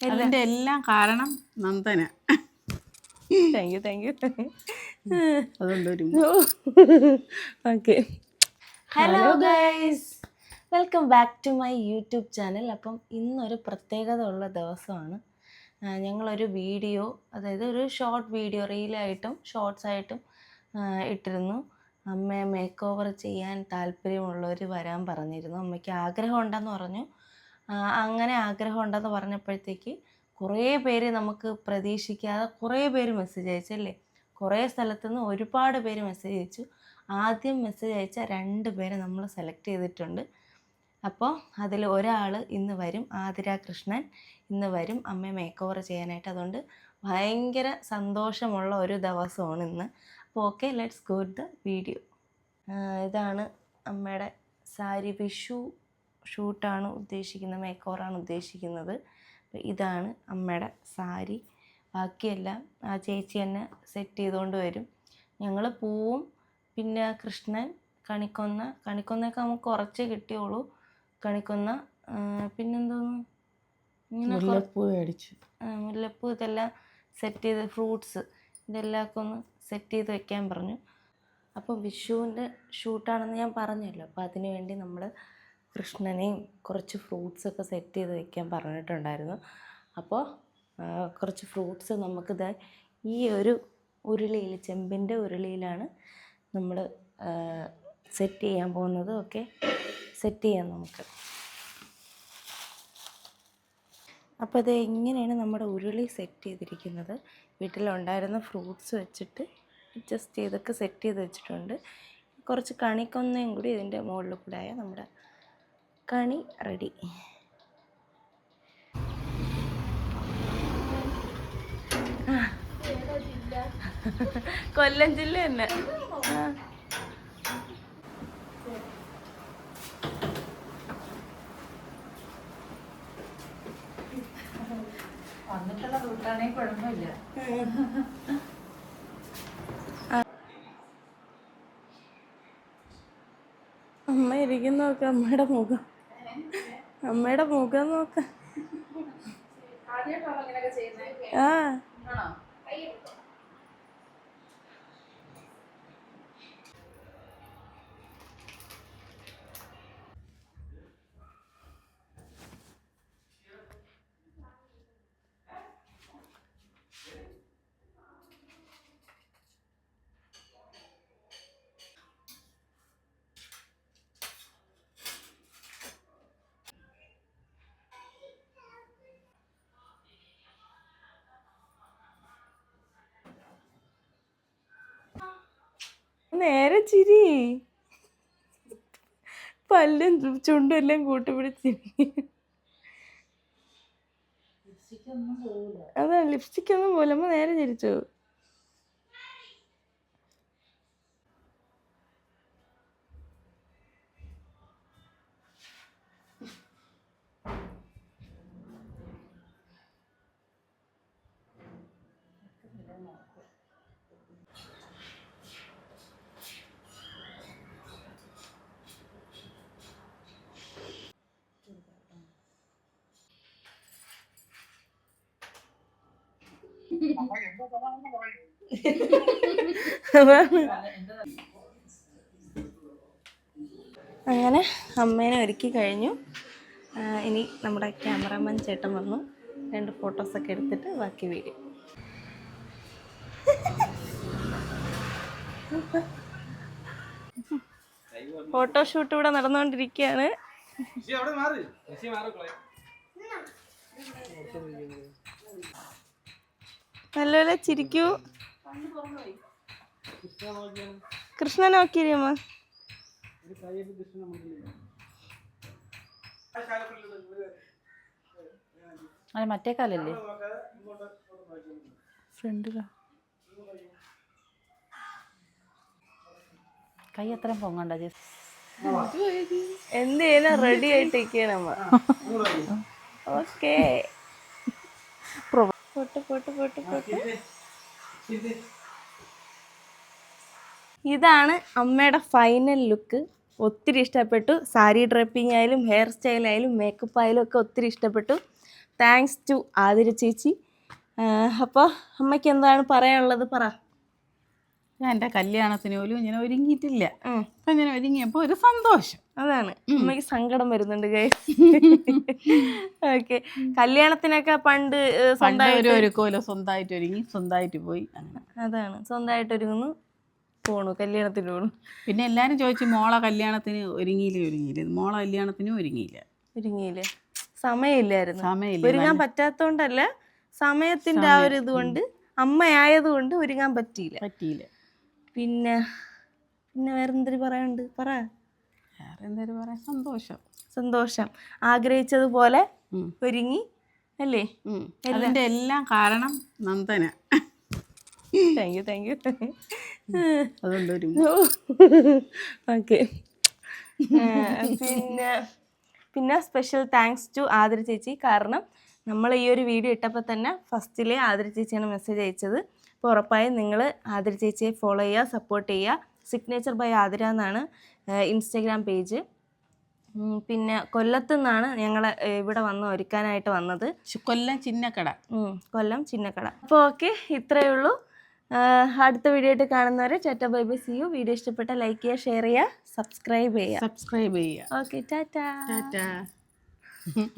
അതിൻ്റെ എല്ലാം കാരണം നന്ദന. താങ്ക് യു അതുകൊണ്ടൊരു okay. Hello guys, welcome back to my YouTube channel. അപ്പം ഇന്നൊരു പ്രത്യേകത ഉള്ള ദിവസമാണ്. ഞങ്ങളൊരു വീഡിയോ, അതായത് ഒരു ഷോർട്ട് വീഡിയോ റീലായിട്ടും ഷോർട്സ് ആയിട്ടും ഇട്ടിരുന്നു. അമ്മയെ മേക്ക് ഓവർ ചെയ്യാൻ താല്പര്യമുള്ളവർ വരാൻ പറഞ്ഞിരുന്നു. അമ്മയ്ക്ക് ആഗ്രഹം ഉണ്ടെന്ന് പറഞ്ഞു. അങ്ങനെ ആഗ്രഹം ഉണ്ടെന്ന് പറഞ്ഞപ്പോഴത്തേക്ക് കുറേ പേര്, നമുക്ക് പ്രതീക്ഷിക്കാതെ കുറേ പേര് മെസ്സേജ് അയച്ചല്ലേ. കുറേ സ്ഥലത്തുനിന്ന് ഒരുപാട് പേര് മെസ്സേജ് അയച്ചു. ആദ്യം മെസ്സേജ് അയച്ച 2 പേരെ നമ്മൾ സെലക്ട് ചെയ്തിട്ടുണ്ട്. അപ്പോൾ അതിൽ ഒരാൾ ഇന്ന് വരും, ആതിര കൃഷ്ണൻ ഇന്ന് വരും അമ്മയെ മേക്ക് ഓവർ ചെയ്യാനായിട്ട്. അതുകൊണ്ട് ഭയങ്കര സന്തോഷമുള്ള ഒരു ദിവസമാണ് ഇന്ന്. അപ്പോൾ okay, let's go to the video. ഇതാണ് അമ്മയുടെ സാരി. വിഷു ഷൂട്ടാണ് ഉദ്ദേശിക്കുന്നത്, മേക്ക് ഓവറാണ് ഉദ്ദേശിക്കുന്നത്. ഇതാണ് അമ്മയുടെ സാരി. ബാക്കിയെല്ലാം ആ ചേച്ചി തന്നെ സെറ്റ് ചെയ്തുകൊണ്ട് വരും. ഞങ്ങൾ പൂവും പിന്നെ കൃഷ്ണൻ, കണിക്കൊന്നൊക്കെ നമുക്ക് കുറച്ചേ കിട്ടിയുള്ളൂ. കണിക്കൊന്ന പിന്നെന്തോന്നു, ഇങ്ങനെ മുല്ലപ്പൂ ഇതെല്ലാം സെറ്റ് ചെയ്ത്, ഫ്രൂട്ട്സ് ഇതെല്ലാമൊക്കെ ഒന്ന് സെറ്റ് ചെയ്ത് വെക്കാൻ പറഞ്ഞു. അപ്പോൾ വിഷുവിൻ്റെ ഷൂട്ടാണെന്ന് ഞാൻ പറഞ്ഞല്ലോ. അപ്പോൾ അതിനു വേണ്ടി നമ്മൾ കൃഷ്ണനെയും കുറച്ച് ഫ്രൂട്ട്സൊക്കെ സെറ്റ് ചെയ്ത് വെക്കാൻ പറഞ്ഞിട്ടുണ്ടായിരുന്നു. അപ്പോൾ കുറച്ച് ഫ്രൂട്ട്സ് നമുക്കിത് ഈ ഒരു ഉരുളിയിൽ, ചെമ്പിൻ്റെ ഉരുളിയിലാണ് നമ്മൾ സെറ്റ് ചെയ്യാൻ പോകുന്നത്. ഓക്കെ, സെറ്റ് ചെയ്യാം നമുക്ക്. അപ്പോൾ ഇത് എങ്ങനെയാണ് നമ്മുടെ ഉരുളി സെറ്റ് ചെയ്തിരിക്കുന്നത്, വീട്ടിലുണ്ടായിരുന്ന ഫ്രൂട്ട്സ് വെച്ചിട്ട് അഡ്ജസ്റ്റ് ചെയ്തൊക്കെ സെറ്റ് ചെയ്ത് വെച്ചിട്ടുണ്ട്. കുറച്ച് കണിക്കൊന്നയും കൂടി ഇതിൻ്റെ മുകളിൽ കൂടെ ആയാൽ നമ്മുടെ കണി റെഡി. കൊല്ലം ജില്ല തന്നെ. വന്നിട്ടുള്ള റൂട്ടാണെങ്കിൽ കുഴപ്പമില്ല. അമ്മ ഇരിക്കുന്ന നോക്കാം, അമ്മയുടെ മുഖം നോക്കാം. ആ നേരെ ചിരി, പല്ലും ചുണ്ടും എല്ലാം കൂട്ടിപ്പിടിച്ചിരി. അതാ, ലിപ്സ്റ്റിക് ഒന്നും പോലെ അമ്മ നേരെ ചിരിച്ചു. അങ്ങനെ അമ്മേനെ ഒരുക്കി കഴിഞ്ഞു. ഇനി നമ്മുടെ ക്യാമറാമാൻ ചേട്ടൻ വന്നു 2 ഫോട്ടോസൊക്കെ എടുത്തിട്ട് ബാക്കി വീഡിയോ. ഫോട്ടോഷൂട്ട് ഇവിടെ നടന്നുകൊണ്ടിരിക്കുകയാണ്. നല്ലപോലെ ചിരിക്കൂ. കൃഷ്ണ നോക്കിയമ്മ. അല്ല, മറ്റേ കാലല്ലേ ഫ്രണ്ടിലാ. കൈ അത്രയും പൊങ്ങണ്ട. എന്ത് ചെയ്യുന്ന റെഡി ആയിട്ടിരിക്കുകയാണ് അമ്മ. ഓക്കെ, ഇതാണ് അമ്മയുടെ ഫൈനൽ ലുക്ക്. ഒത്തിരി ഇഷ്ടപ്പെട്ടു. സാരി ഡ്രപ്പിംഗ് ആയാലും ഹെയർ സ്റ്റൈൽ ആയാലും മേക്കപ്പ് ആയാലും ഒക്കെ ഒത്തിരി ഇഷ്ടപ്പെട്ടു. താങ്ക്സ് ടു ആതിര ചേച്ചി. അപ്പോൾ അമ്മയ്ക്ക് എന്താണ് പറയാനുള്ളത്? പറ. ഞാൻ എൻ്റെ കല്യാണത്തിന് പോലും ഇങ്ങനെ ഒരുങ്ങിയിട്ടില്ല. അപ്പം ഞാൻ ഒരുങ്ങിയപ്പോൾ ഒരു സന്തോഷം. അതാണ് അമ്മയ്ക്ക് സങ്കടം വരുന്നുണ്ട്. ഓക്കെ, കല്യാണത്തിനൊക്കെ പണ്ട് ഒരുക്കോലോ സ്വന്തമായിട്ട് ഒരുങ്ങി സ്വന്തമായിട്ട് പോയി. അതാണ്, സ്വന്തമായിട്ട് ഒരുങ്ങുന്നു, പോണു, കല്യാണത്തിന് പോണു. പിന്നെ എല്ലാവരും ചോദിച്ചു മോളെ കല്യാണത്തിന് ഒരുങ്ങിയില്ല. മോളെ കല്യാണത്തിനും ഒരുങ്ങിയില്ല. സമയമില്ലായിരുന്നു. ഒരുങ്ങാൻ പറ്റാത്തോണ്ടല്ല, സമയത്തിന്റെ ആ ഒരു ഇതുകൊണ്ട്, അമ്മയായതുകൊണ്ട് ഒരുങ്ങാൻ പറ്റിയില്ല. പിന്നെ വേറെന്തൊരു പറയാനുണ്ട്? പറ. വേറെന്തൊരു പറയാ, സന്തോഷം. ആഗ്രഹിച്ചതുപോലെ ഒരുങ്ങി അല്ലേ? അതിന്റെ എല്ലാം കാരണം നന്ദന. Thank you. അതുകൊണ്ടൊരു ഓക്കെ. പിന്നെ സ്പെഷ്യൽ താങ്ക്സ് ടു ആതിര ചേച്ചി. കാരണം നമ്മൾ ഈ ഒരു വീഡിയോ ഇട്ടപ്പോൾ തന്നെ ഫസ്റ്റിലെ ആതിര ചേച്ചിയാണ് മെസ്സേജ് അയച്ചത്. അപ്പോൾ ഉറപ്പായും നിങ്ങൾ ആതിര ചേച്ചിയെ ഫോളോ ചെയ്യുക, സപ്പോർട്ട് ചെയ്യുക. സിഗ്നേച്ചർ ബൈ ആതിര എന്നാണ് ഇൻസ്റ്റഗ്രാം പേജ്. പിന്നെ കൊല്ലത്തു നിന്നാണ് ഞങ്ങൾ ഇവിടെ വന്ന് ഒരുക്കാനായിട്ട് വന്നത്. കൊല്ലം ചിന്നക്കട. അപ്പോൾ ഓക്കെ, ഇത്രയേ ഉള്ളൂ. അടുത്ത വീഡിയോ ആയിട്ട് കാണുന്നവരെ tata bye bye, see you. Video ഇഷ്ടപ്പെട്ട ലൈക്ക് ചെയ്യുക, ഷെയർ ചെയ്യുക, സബ്സ്ക്രൈബ് ചെയ്യുക. ഓക്കെ, ടാറ്റ.